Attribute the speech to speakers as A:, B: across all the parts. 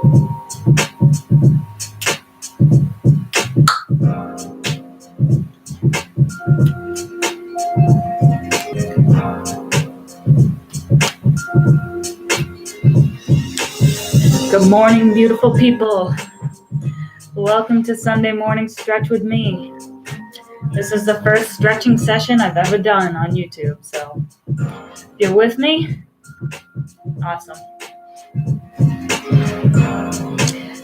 A: Good morning, beautiful people. Welcome to Sunday Morning Stretch with me. This is the first stretching session I've ever done on YouTube, so if you're with me, awesome.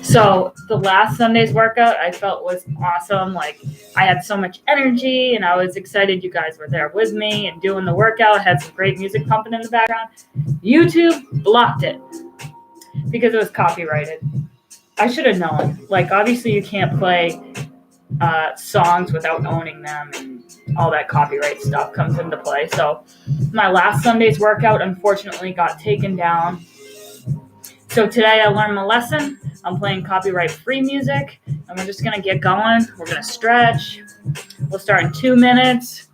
A: So the last Sunday's workout I felt was awesome. Like, I had so much energy and I was excited you guys were there with me and doing the workout. I had some great music pumping in the background. YouTube blocked it because it was copyrighted. I should have known. Like, obviously you can't play songs without owning them, and all that copyright stuff comes into play. So my last Sunday's workout unfortunately got taken down. So today I learned my lesson. I'm playing copyright-free music, and we're just going to get going. We're going to stretch. We'll start in 2 minutes.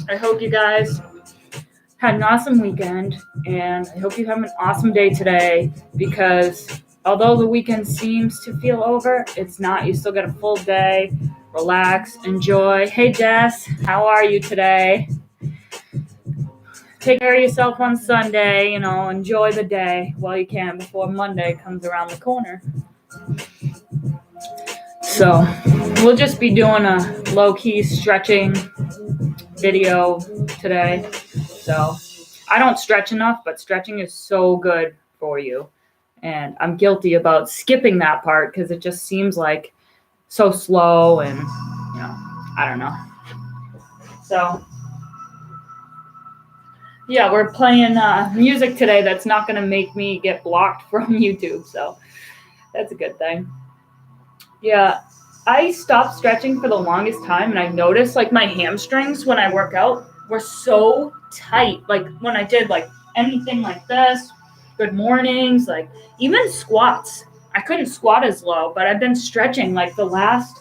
A: I hope you guys had an awesome weekend, and I hope you have an awesome day today, because although the weekend seems to feel over, it's not. You still got a full day. Relax, enjoy. Hey, Jess, how are you today? Take care of yourself on Sunday, enjoy the day while you can before Monday comes around the corner. So we'll just be doing a low-key stretching video today. So I don't stretch enough, but stretching is so good for you. And I'm guilty about skipping that part because it just seems like so slow and, I don't know. So yeah, we're playing music today that's not going to make me get blocked from YouTube, so that's a good thing. Yeah, I stopped stretching for the longest time, and I noticed, like, my hamstrings when I work out were so tight. Like, when I did, like, anything like this, good mornings, like, even squats. I couldn't squat as low, but I've been stretching, like, the last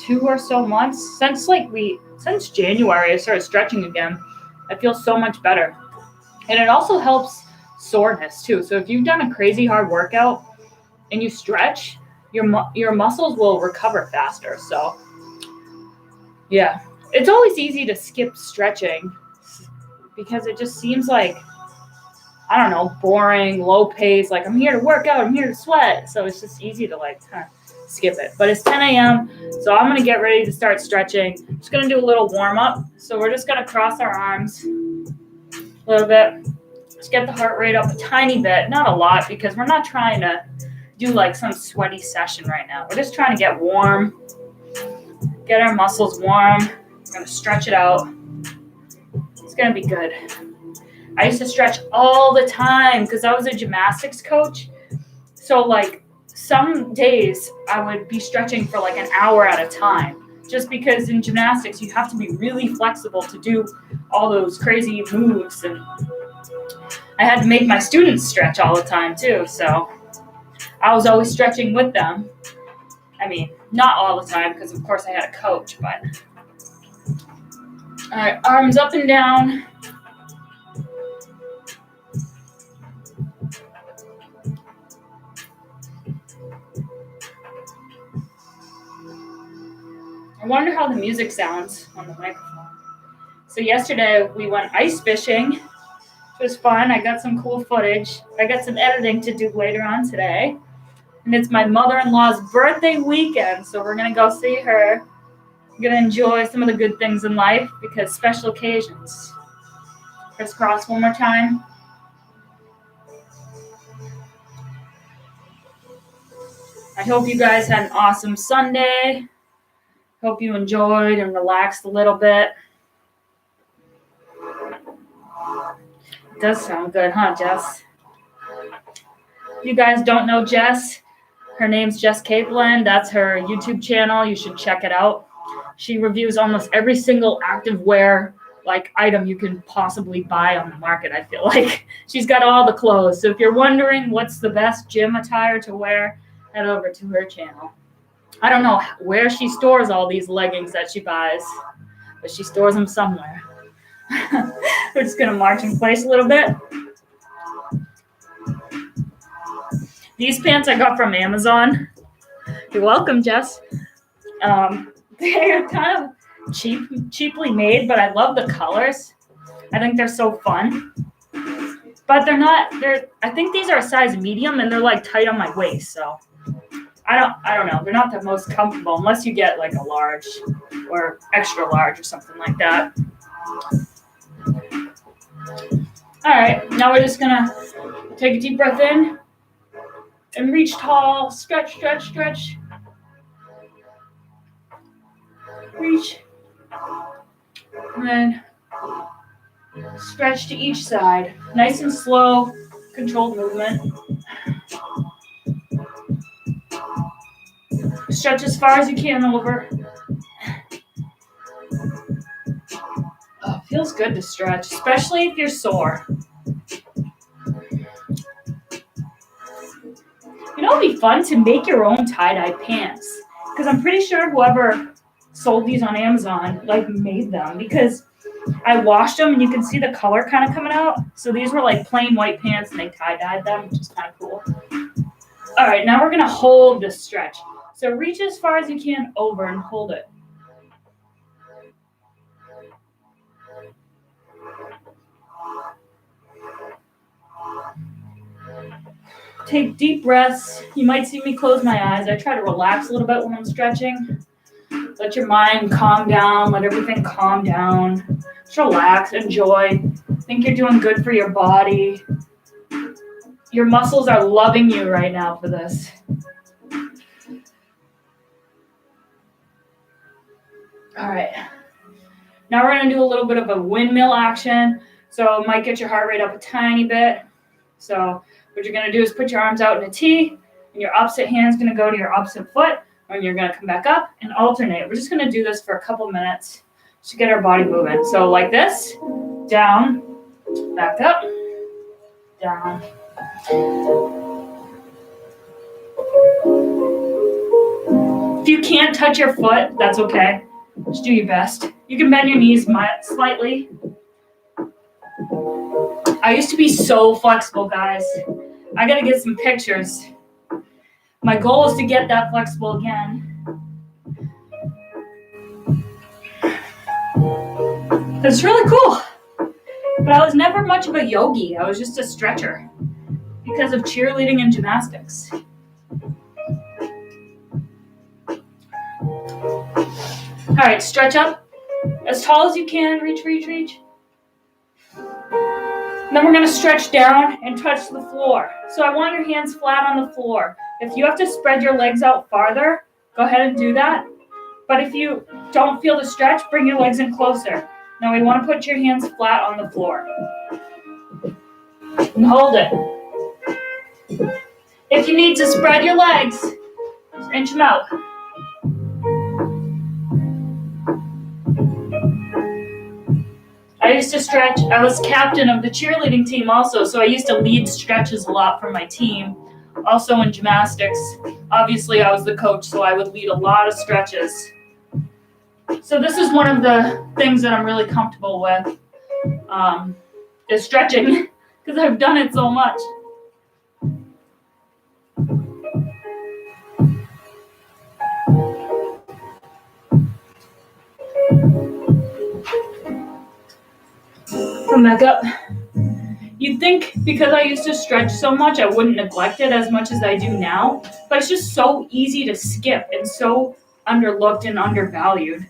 A: 2 or so months. Since January, I started stretching again. I feel so much better. And it also helps soreness too. So if you've done a crazy hard workout and you stretch, your muscles will recover faster. So yeah, it's always easy to skip stretching because it just seems like, I don't know, boring, low pace. Like, I'm here to work out, I'm here to sweat. So it's just easy to skip it. But it's 10 a.m. So I'm going to get ready to start stretching. I'm just going to do a little warm up. So we're just going to cross our arms a little bit. Just get the heart rate up a tiny bit, not a lot, because we're not trying to do like some sweaty session right now. We're just trying to get warm, get our muscles warm. We're going to stretch it out. It's going to be good. I used to stretch all the time because I was a gymnastics coach. So like some days I would be stretching for like an hour at a time. Just because in gymnastics, you have to be really flexible to do all those crazy moves. And I had to make my students stretch all the time, too. So I was always stretching with them. I mean, not all the time, because, of course, I had a coach. But all right, arms up and down. I wonder how the music sounds on the microphone. So yesterday we went ice fishing. It was fun. I got some cool footage. I got some editing to do later on today. And it's my mother-in-law's birthday weekend, so we're going to go see her. I'm going to enjoy some of the good things in life because special occasions. Crisscross one more time. I hope you guys had an awesome Sunday. Hope you enjoyed and relaxed a little bit. It does sound good, huh, Jess? If you guys don't know Jess, her name's Jess Capeland. That's her YouTube channel. You should check it out. She reviews almost every single activewear item you can possibly buy on the market, I feel like. She's got all the clothes. So if you're wondering what's the best gym attire to wear, head over to her channel. I don't know where she stores all these leggings that she buys, but she stores them somewhere. We're just going to march in place a little bit. These pants I got from Amazon. You're welcome, Jess. They're kind of cheaply made, but I love the colors. I think they're so fun. But I think these are a size medium and they're like tight on my waist, so I don't know. They're not the most comfortable unless you get like a large or extra large or something like that. All right, now we're just gonna take a deep breath in and reach tall, stretch, stretch, stretch. Reach, and then stretch to each side. Nice and slow, controlled movement. Stretch as far as you can over. Oh, feels good to stretch, especially if you're sore. You know, it'd be fun to make your own tie-dye pants, because I'm pretty sure whoever sold these on Amazon like made them, because I washed them and you can see the color kind of coming out. So these were like plain white pants and they tie-dyed them, which is kind of cool. All right, now we're gonna hold this stretch. So reach as far as you can over and hold it. Take deep breaths. You might see me close my eyes. I try to relax a little bit when I'm stretching. Let your mind calm down. Let everything calm down. Just relax, enjoy. Think you're doing good for your body. Your muscles are loving you right now for this. All right. Now we're going to do a little bit of a windmill action. So it might get your heart rate up a tiny bit. So what you're going to do is put your arms out in a T, and your opposite hand's going to go to your opposite foot, and you're going to come back up and alternate. We're just going to do this for a couple minutes to get our body moving. So like this, down, back up, down. If you can't touch your foot, that's okay. Just do your best. You can bend your knees slightly. I used to be so flexible, guys. I got to get some pictures. My goal is to get that flexible again. It's really cool. But I was never much of a yogi. I was just a stretcher because of cheerleading and gymnastics. All right, stretch up as tall as you can. Reach, reach, reach. And then we're going to stretch down and touch the floor. So I want your hands flat on the floor. If you have to spread your legs out farther, go ahead and do that. But if you don't feel the stretch, bring your legs in closer. Now we want to put your hands flat on the floor. And hold it. If you need to spread your legs, just inch them out. I used to stretch. I was captain of the cheerleading team also, so I used to lead stretches a lot for my team. Also in gymnastics, obviously I was the coach, so I would lead a lot of stretches. So this is one of the things that I'm really comfortable with, is stretching, because I've done it so much. Come back up. You'd think because I used to stretch so much, I wouldn't neglect it as much as I do now, but it's just so easy to skip and so underlooked and undervalued.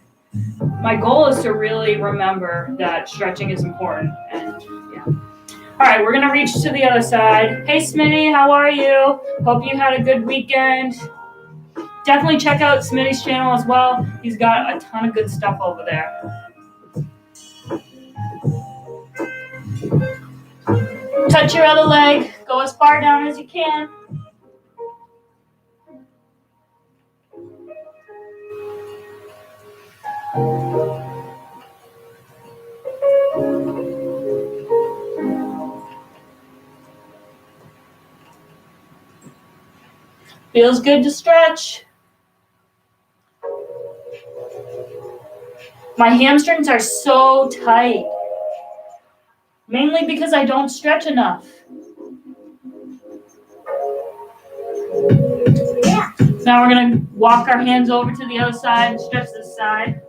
A: My goal is to really remember that stretching is important, and yeah. All right, we're gonna reach to the other side. Hey Smitty, how are you? Hope you had a good weekend. Definitely check out Smitty's channel as well. He's got a ton of good stuff over there. Touch your other leg. Go as far down as you can. Feels good to stretch. My hamstrings are so tight. Mainly because I don't stretch enough. Now we're going to walk our hands over to the other side and stretch this side.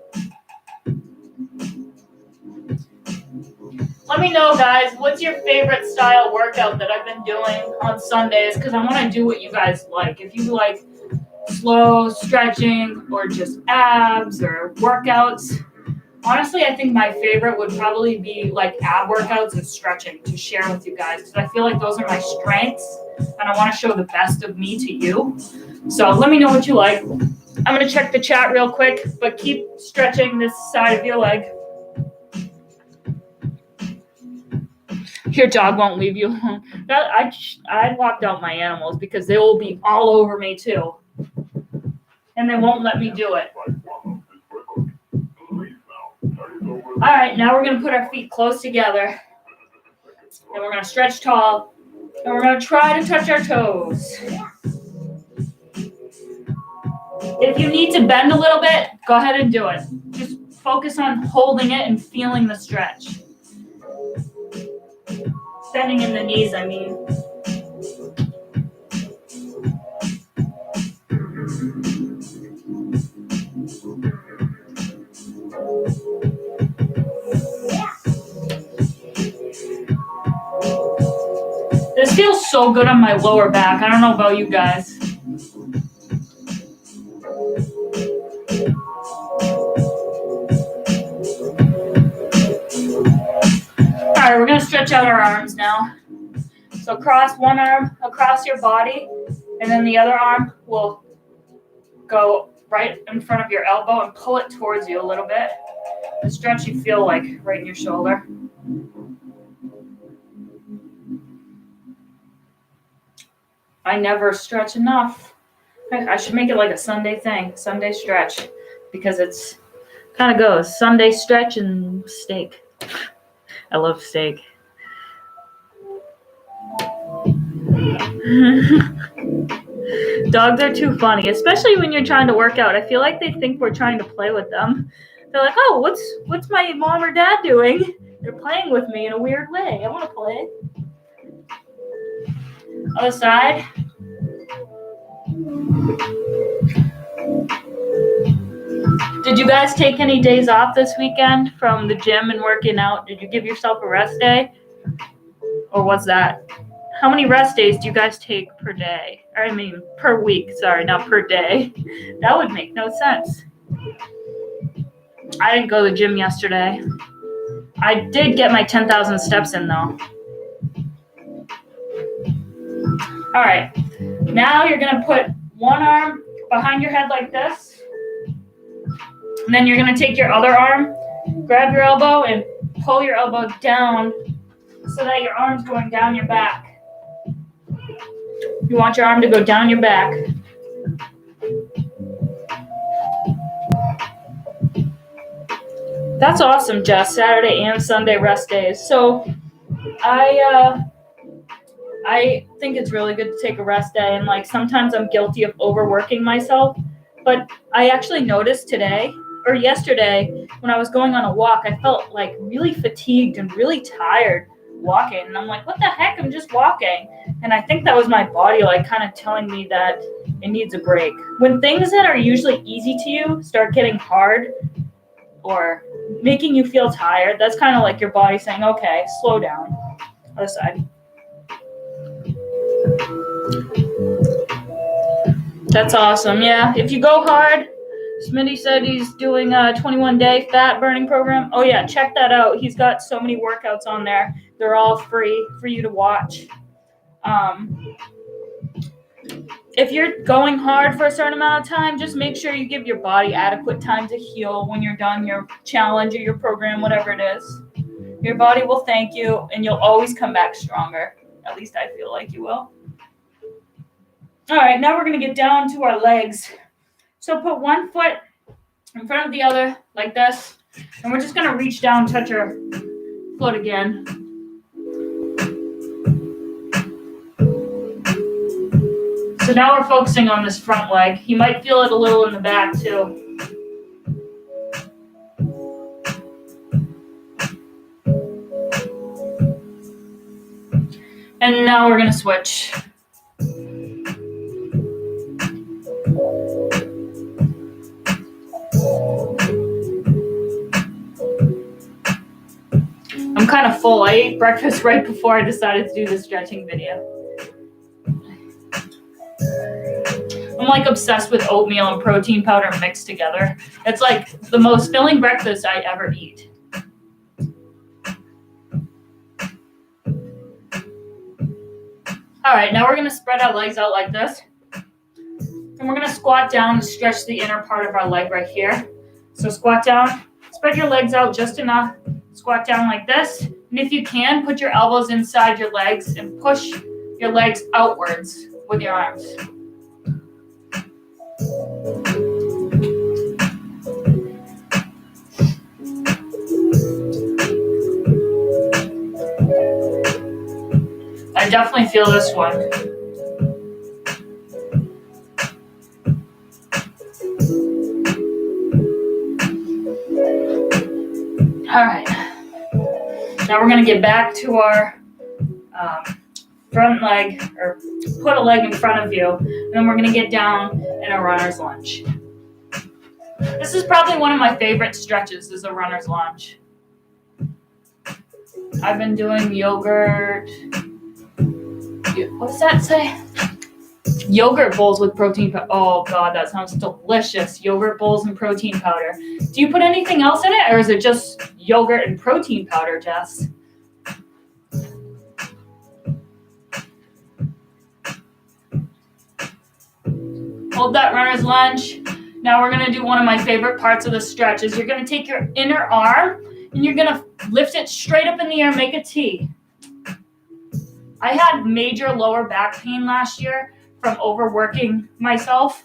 A: Let me know, guys, what's your favorite style workout that I've been doing on Sundays? Because I want to do what you guys like. If you like slow stretching or just abs or workouts, honestly, I think my favorite would probably be like ab workouts and stretching to share with you guys, because I feel like those are my strengths and I want to show the best of me to you. So let me know what you like. I'm going to check the chat real quick, but keep stretching this side of your leg. Your dog won't leave you alone. I locked out my animals because they will be all over me too. And they won't let me do it. All right, now we're going to put our feet close together. And we're going to stretch tall. And we're going to try to touch our toes. If you need to bend a little bit, go ahead and do it. Just focus on holding it and feeling the stretch. Bending in the knees, I mean. This feels so good on my lower back. I don't know about you guys. All right, we're going to stretch out our arms now. So cross one arm across your body, and then the other arm will go right in front of your elbow and pull it towards you a little bit. The stretch you feel like right in your shoulder. I never stretch enough. I should make it like a Sunday thing, Sunday stretch, because it's kind of goes Sunday stretch and steak. I love steak. Dogs are too funny, especially when you're trying to work out. I feel like they think we're trying to play with them. They're like, oh, what's my mom or dad doing? They're playing with me in a weird way. I want to play. Other side. Did you guys take any days off this weekend from the gym and working out? Did you give yourself a rest day? Or what's that? How many rest days do you guys take per day? Or I mean, per week. Sorry, not per day. That would make no sense. I didn't go to the gym yesterday. I did get my 10,000 steps in, though. All right. Now you're going to put one arm behind your head like this. And then you're going to take your other arm, grab your elbow, and pull your elbow down so that your arm's going down your back. You want your arm to go down your back. That's awesome, Jess. Saturday and Sunday rest days. So I think it's really good to take a rest day. And like sometimes I'm guilty of overworking myself. But I actually noticed today or yesterday when I was going on a walk, I felt like really fatigued and really tired walking. And I'm like, what the heck? I'm just walking. And I think that was my body like kind of telling me that it needs a break. When things that are usually easy to you start getting hard or making you feel tired, that's kind of like your body saying, okay, slow down. Other side. That's awesome. Yeah. If you go hard, Smitty said he's doing a 21-day fat burning program. Oh, yeah. Check that out. He's got so many workouts on there. They're all free for you to watch. If you're going hard for a certain amount of time, just make sure you give your body adequate time to heal when you're done your challenge or your program, whatever it is. Your body will thank you, and you'll always come back stronger. At least I feel like you will. All right, now we're going to get down to our legs. So put one foot in front of the other like this, and we're just going to reach down, touch our foot again. So now we're focusing on this front leg. You might feel it a little in the back too. And now we're going to switch. full. I ate breakfast right before I decided to do the stretching video. I'm like obsessed with oatmeal and protein powder mixed together. It's like the most filling breakfast I ever eat. All right, now we're gonna spread our legs out like this. And we're gonna squat down and stretch the inner part of our leg right here. So squat down, spread your legs out just enough. Squat down like this. And if you can, put your elbows inside your legs and push your legs outwards with your arms. I definitely feel this one. All right. Now we're going to get back to our front leg, or put a leg in front of you, and then we're going to get down in a runner's lunge. This is probably one of my favorite stretches, is a runner's lunge. I've been doing yogurt. What does that say? Yogurt bowls with protein powder. Oh God, that sounds delicious. Yogurt bowls and protein powder. Do you put anything else in it, or is it just yogurt and protein powder, Jess? Hold that runner's lunge. Now we're gonna do one of my favorite parts of the stretch is you're gonna take your inner arm and you're gonna lift it straight up in the air, make a T. I had major lower back pain last year from overworking myself,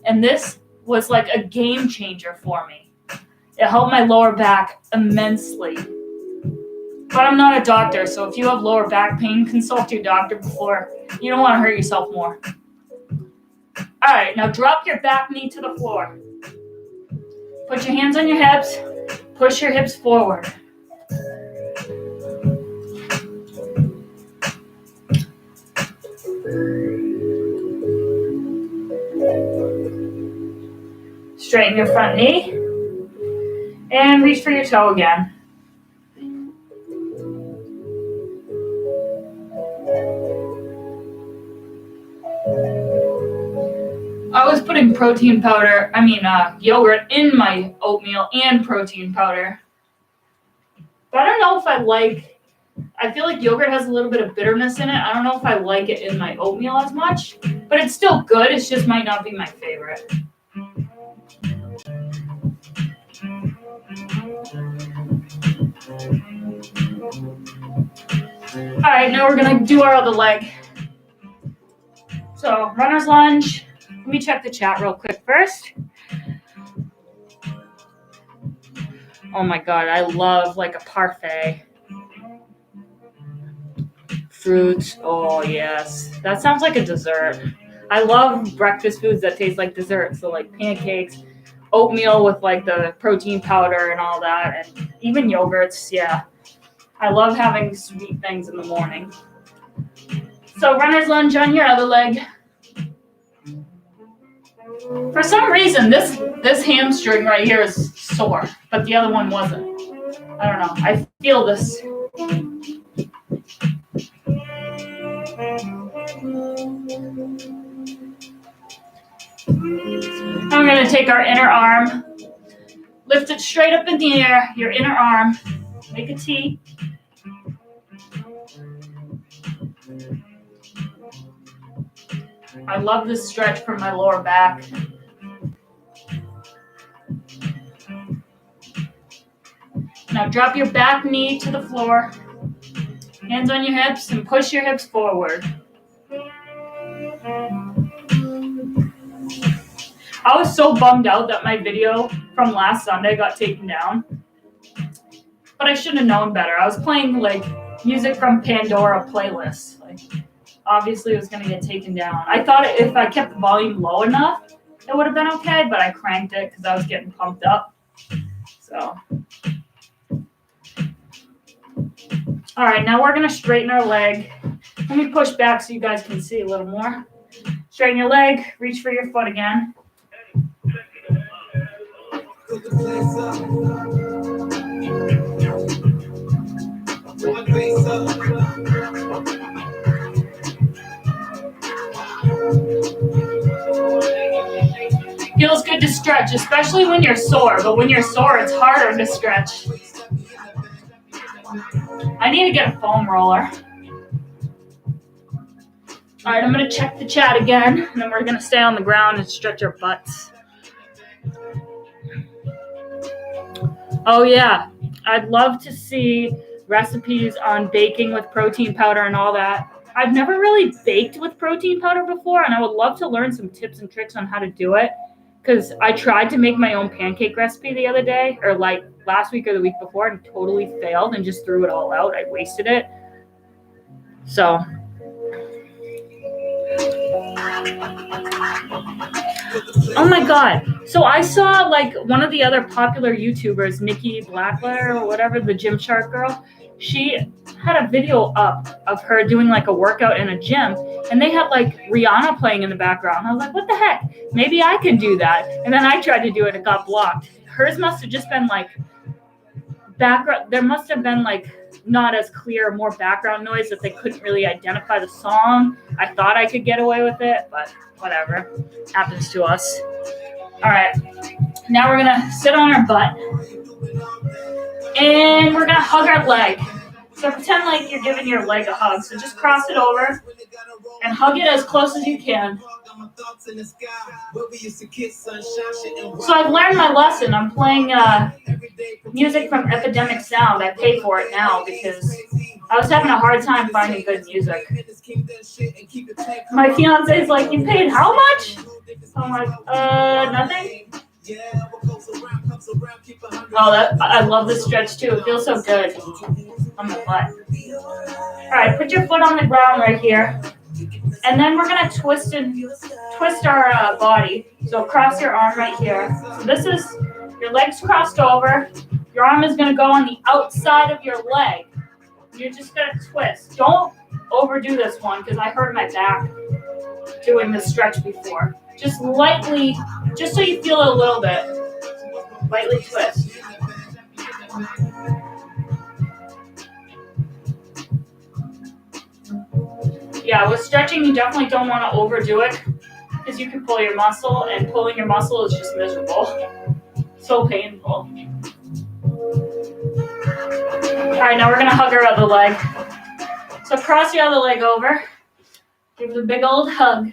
A: and this was like a game changer for me. It helped my lower back immensely. But I'm not a doctor, so if you have lower back pain, consult your doctor before. You don't want to hurt yourself more. All right, now drop your back knee to the floor. Put your hands on your hips. Push your hips forward. Straighten your front knee. And reach for your toe again. I was putting yogurt in my oatmeal and protein powder. But I don't know if I feel like yogurt has a little bit of bitterness in it. I don't know if I like it in my oatmeal as much, but it's still good. It just might not be my favorite. All right, now we're gonna do our other leg. So runner's lunge. Let me check the chat real quick first. Oh my God, I love like a parfait. Fruits, oh yes. That sounds like a dessert. I love breakfast foods that taste like dessert. So like pancakes, oatmeal with like the protein powder and all that, and even yogurts, yeah. I love having sweet things in the morning. So runner's lunge on your other leg. For some reason, this hamstring right here is sore, but the other one wasn't. I don't know. I feel this. I'm going to take our inner arm, lift it straight up in the air, your inner arm, make a T. I love this stretch for my lower back. Now drop your back knee to the floor, hands on your hips, and push your hips forward. I was so bummed out that my video from last Sunday got taken down, but I should have known better. I was playing like music from Pandora playlists. Like, obviously it was going to get taken down. I thought if I kept the volume low enough, it would have been okay, but I cranked it because I was getting pumped up. So, all right, now we're going to straighten our leg. Let me push back so you guys can see a little more. Straighten your leg, reach for your foot again. Feels good to stretch, especially when you're sore. But when you're sore, it's harder to stretch. I need to get a foam roller. All right, I'm going to check the chat again, and then we're going to stay on the ground and stretch our butts. Oh, yeah. I'd love to see recipes on baking with protein powder and all that. I've never really baked with protein powder before, and I would love to learn some tips and tricks on how to do it, because I tried to make my own pancake recipe the other day, or like last week or the week before, and totally failed and just threw it all out. I wasted it. So... Oh my god. So I saw like one of the other popular YouTubers, Nikki Blackler or whatever, the Gymshark girl. She had a video up of her doing like a workout in a gym, and they had like Rihanna playing in the background. I was like, what the heck? Maybe I can do that. And then I tried to do it, it got blocked. Hers must have just been like background. There must have been like not as clear, more background noise that they couldn't really identify the song. I thought I could get away with it, but whatever. Happens to us. All right. Now we're going to sit on our butt. And we're going to hug our leg. So pretend like you're giving your leg a hug. So just cross it over and hug it as close as you can. So I've learned my lesson. I'm playing music from Epidemic Sound. I pay for it now because I was having a hard time finding good music. My fiance is like, you paid how much? I'm like, nothing. Oh, I love this stretch too. It feels so good on the butt. All right, put your foot on the ground right here. And then we're going to twist our body. So cross your arm right here. So this is your legs crossed over. Your arm is going to go on the outside of your leg. You're just going to twist. Don't overdo this one because I hurt my back doing this stretch before. Just lightly, just so you feel it a little bit. Lightly twist. Yeah, with stretching, you definitely don't want to overdo it because you can pull your muscle, and pulling your muscle is just miserable. So painful. All right, now we're going to hug our other leg. So cross your other leg over. Give it a big old hug.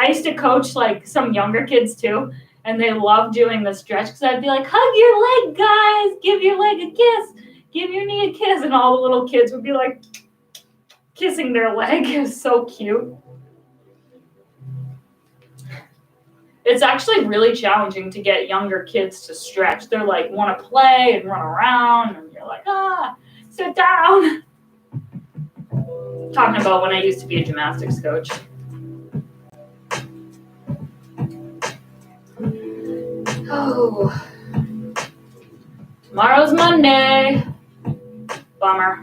A: I used to coach like some younger kids too, and they loved doing the stretch because I'd be like, hug your leg, guys. Give your leg a kiss. Give your knee a kiss. And all the little kids would be like kissing their leg. It was so cute. It's actually really challenging to get younger kids to stretch. They're like, want to play and run around, and you're like, sit down. Talking about when I used to be a gymnastics coach. Oh, tomorrow's Monday. Bummer.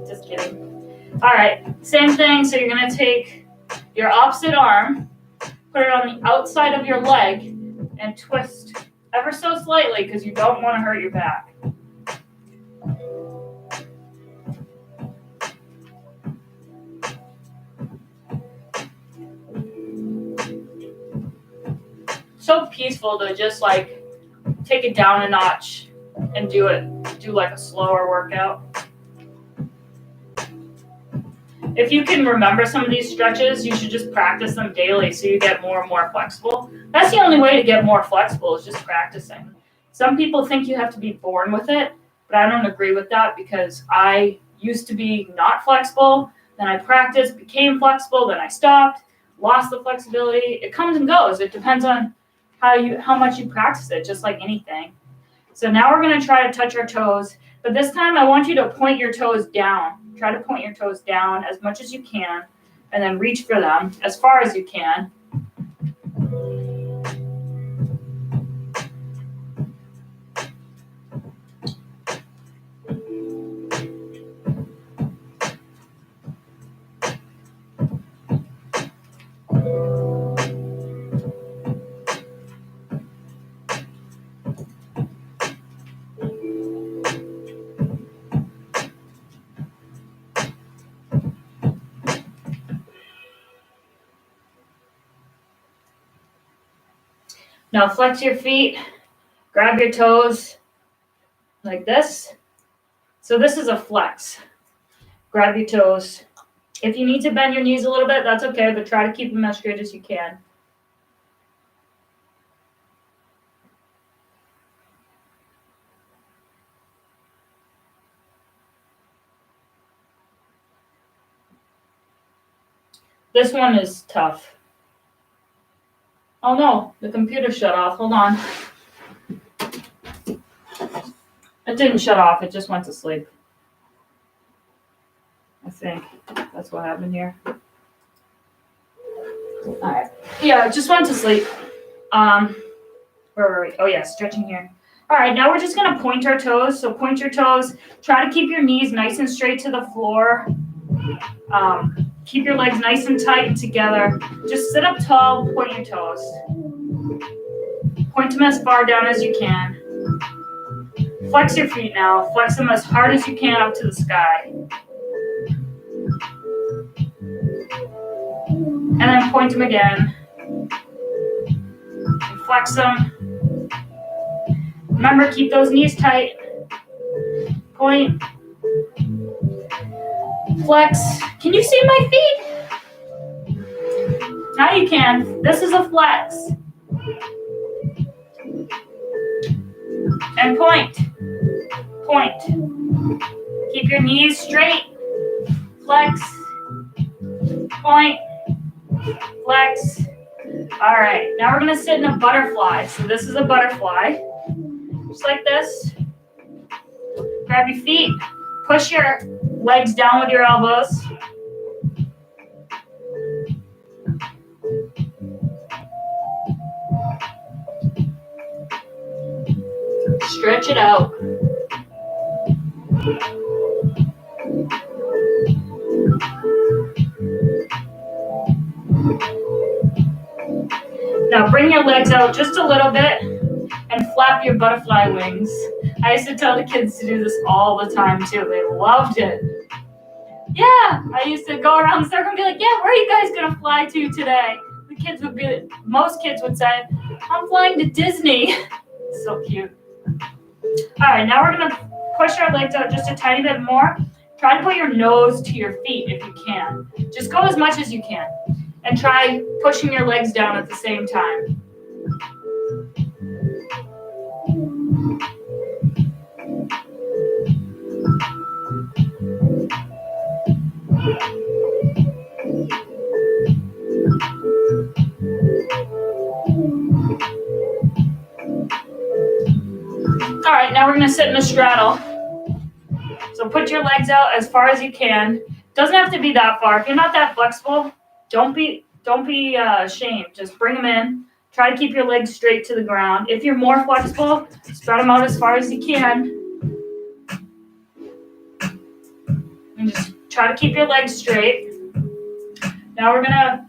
A: Just kidding. All right, same thing. So you're going to take your opposite arm, put it on the outside of your leg, and twist ever so slightly because you don't want to hurt your back. So peaceful to just like take it down a notch and do like a slower workout. If you can remember some of these stretches, you should just practice them daily so you get more and more flexible. That's the only way to get more flexible is just practicing. Some people think you have to be born with it, but I don't agree with that because I used to be not flexible, then I practiced, became flexible, then I stopped, lost the flexibility. It comes and goes. It depends on how much you practice it, just like anything. So now we're going to try to touch our toes, but this time I want you to point your toes down. Try to point your toes down as much as you can, and then reach for them as far as you can. Now flex your feet, grab your toes like this. So this is a flex. Grab your toes. If you need to bend your knees a little bit, that's okay, but try to keep them as straight as you can. This one is tough. Oh no, the computer shut off. Hold on. It didn't shut off, it just went to sleep. I think that's what happened here. Alright. Yeah, it just went to sleep. Where were we? Oh yeah, stretching here. Alright, now we're just gonna point our toes. So point your toes. Try to keep your knees nice and straight to the floor. Keep your legs nice and tight and together. Just sit up tall, point your toes. Point them as far down as you can. Flex your feet now. Flex them as hard as you can up to the sky. And then point them again. And flex them. Remember, keep those knees tight. Point. Flex. Can you see my feet? Now you can. This is a flex. And point. Point. Keep your knees straight. Flex. Point. Flex. All right, now we're gonna sit in a butterfly. So this is a butterfly. Just like this. Grab your feet. Push your legs down with your elbows. Stretch it out. Now bring your legs out just a little bit and flap your butterfly wings. I used to tell the kids to do this all the time too. They loved it. Yeah, I used to go around the circle and be like, yeah, where are you guys gonna fly to today? Most kids would say, I'm flying to Disney. So cute. All right, now we're gonna push our legs out just a tiny bit more. Try to put your nose to your feet if you can. Just go as much as you can. And try pushing your legs down at the same time. All right, now we're gonna sit in a straddle. So put your legs out as far as you can. Doesn't have to be that far. If you're not that flexible, don't be ashamed. Just bring them in. Try to keep your legs straight to the ground. If you're more flexible, spread them out as far as you can. And just try to keep your legs straight. Now we're gonna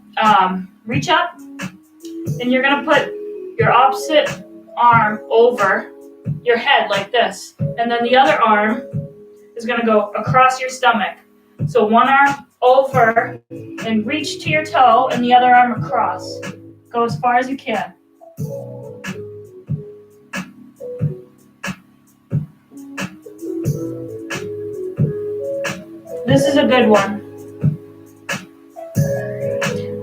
A: reach up, and you're gonna put your opposite arm over your head like this, and then the other arm is gonna go across your stomach. So one arm over and reach to your toe, and the other arm across. Go as far as you can. This is a good one.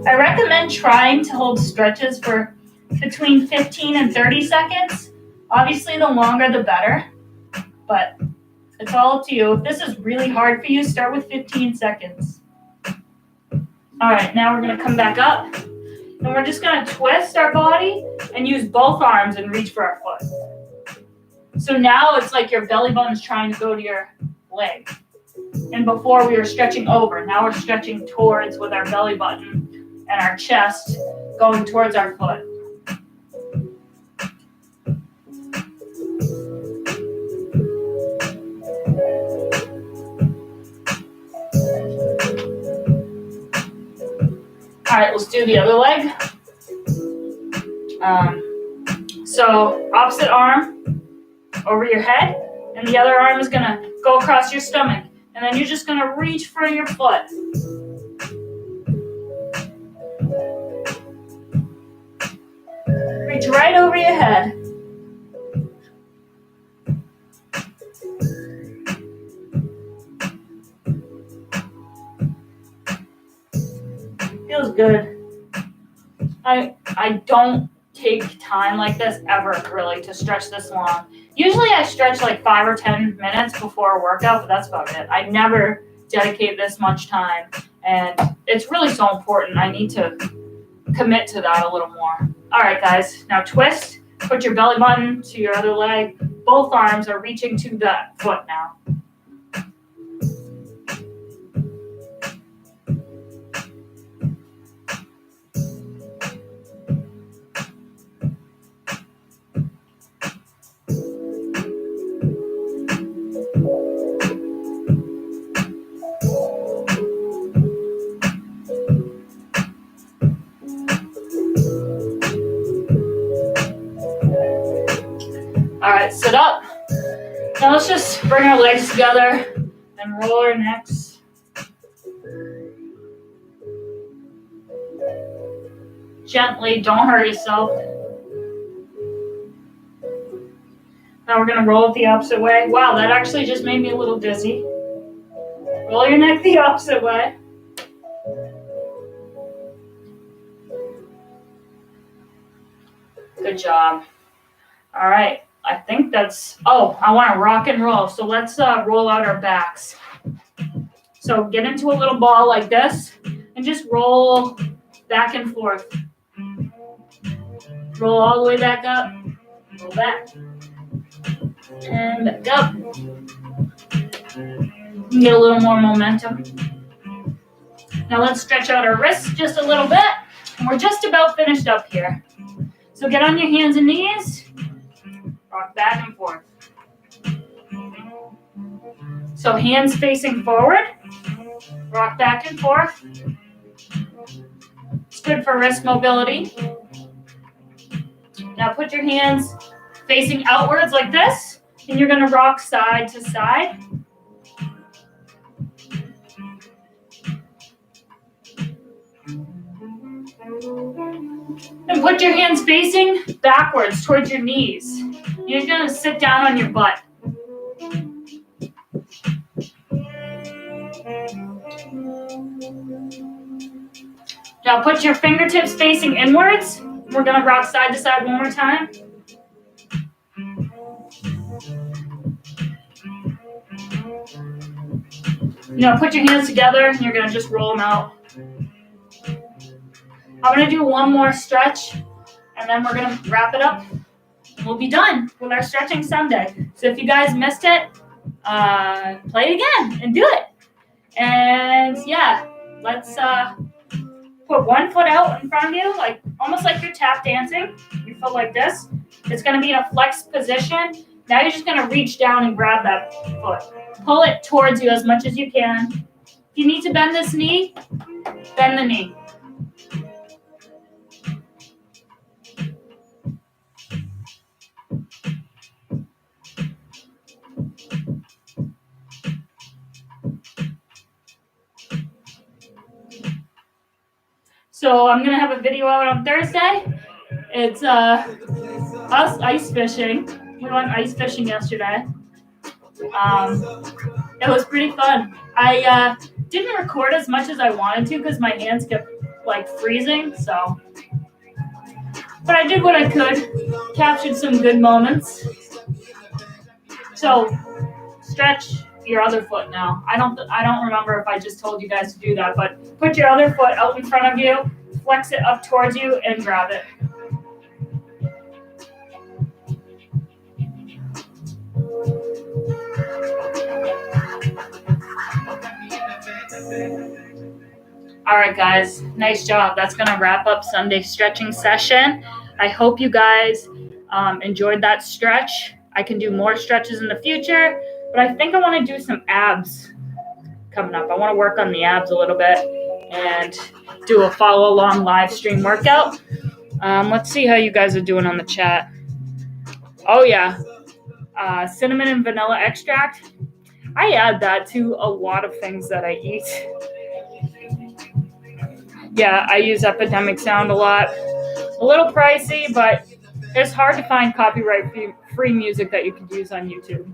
A: I recommend trying to hold stretches for between 15 and 30 seconds. Obviously, the longer the better, but it's all up to you. If this is really hard for you, start with 15 seconds. All right, now we're gonna come back up, and we're just gonna twist our body and use both arms and reach for our foot. So now it's like your belly button is trying to go to your leg. And before we were stretching over, now we're stretching towards with our belly button and our chest going towards our foot. All right, let's do the other leg. So opposite arm over your head, and the other arm is gonna go across your stomach, and then you're just gonna reach for your foot. Reach It's right over your head. Feels good. I don't take time like this ever, really, to stretch this long. Usually I stretch like 5 or 10 minutes before a workout, but that's about it. I never dedicate this much time, and it's really so important. I need to commit to that a little more. All right, guys, now twist. Put your belly button to your other leg. Both arms are reaching to that foot now. All right, sit up. Now let's just bring our legs together and roll our necks. Gently, don't hurt yourself. Now we're gonna roll it the opposite way. Wow, that actually just made me a little dizzy. Roll your neck the opposite way. Good job. All right. I think that's, I want to rock and roll. So let's roll out our backs. So get into a little ball like this and just roll back and forth. Roll all the way back up. Roll back. And back up. Get a little more momentum. Now let's stretch out our wrists just a little bit. And we're just about finished up here. So get on your hands and knees. Rock back and forth. So hands facing forward. Rock back and forth. It's good for wrist mobility. Now put your hands facing outwards like this, and you're going to rock side to side. And put your hands facing backwards towards your knees. You're going to sit down on your butt. Now put your fingertips facing inwards. We're going to rock side to side one more time. Now put your hands together and you're going to just roll them out. I'm going to do one more stretch and then we're going to wrap it up. We'll be done with our stretching Sunday. So if you guys missed it, play it again and do it. And yeah, let's put one foot out in front of you, like almost like you're tap dancing. Your foot like this. It's going to be in a flexed position. Now you're just going to reach down and grab that foot. Pull it towards you as much as you can. If you need to bend this knee, bend the knee. So I'm going to have a video out on Thursday. It's us ice fishing. We went ice fishing yesterday. It was pretty fun. I didn't record as much as I wanted to because my hands kept like freezing. But I did what I could. Captured some good moments. So stretch your other foot now. I don't remember if I just told you guys to do that, but put your other foot out in front of you, flex it up towards you, and grab it. All right, guys, nice job. That's going to wrap up Sunday stretching session. I hope you guys enjoyed that stretch. I can do more stretches in the future, but I think I want to do some abs coming up. I want to work on the abs a little bit and do a follow-along live stream workout. Let's see how you guys are doing on the chat. Oh, yeah. Cinnamon and vanilla extract. I add that to a lot of things that I eat. Yeah, I use Epidemic Sound a lot. A little pricey, but It's hard to find copyright-free music that you could use on YouTube.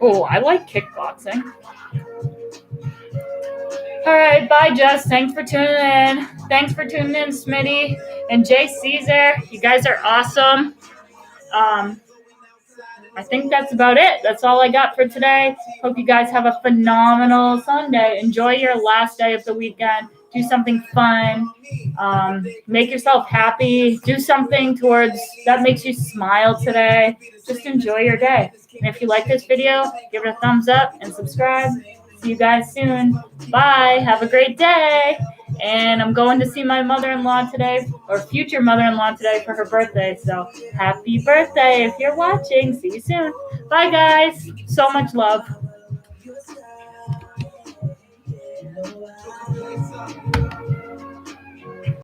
A: Oh, I like kickboxing. All right, bye, Jess. Thanks for tuning in. Thanks for tuning in, Smitty and Jay Caesar. You guys are awesome. I think that's about it. That's all I got for today. Hope you guys have a phenomenal Sunday. Enjoy your last day of the weekend. Do something fun. Make yourself happy. Do something that makes you smile today. Just enjoy your day. And if you like this video, give it a thumbs up and subscribe. See you guys soon. Bye. Have a great day. And I'm going to see my mother-in-law today, or future mother-in-law today, for her birthday. So happy birthday if you're watching. See you soon. Bye, guys. So much love.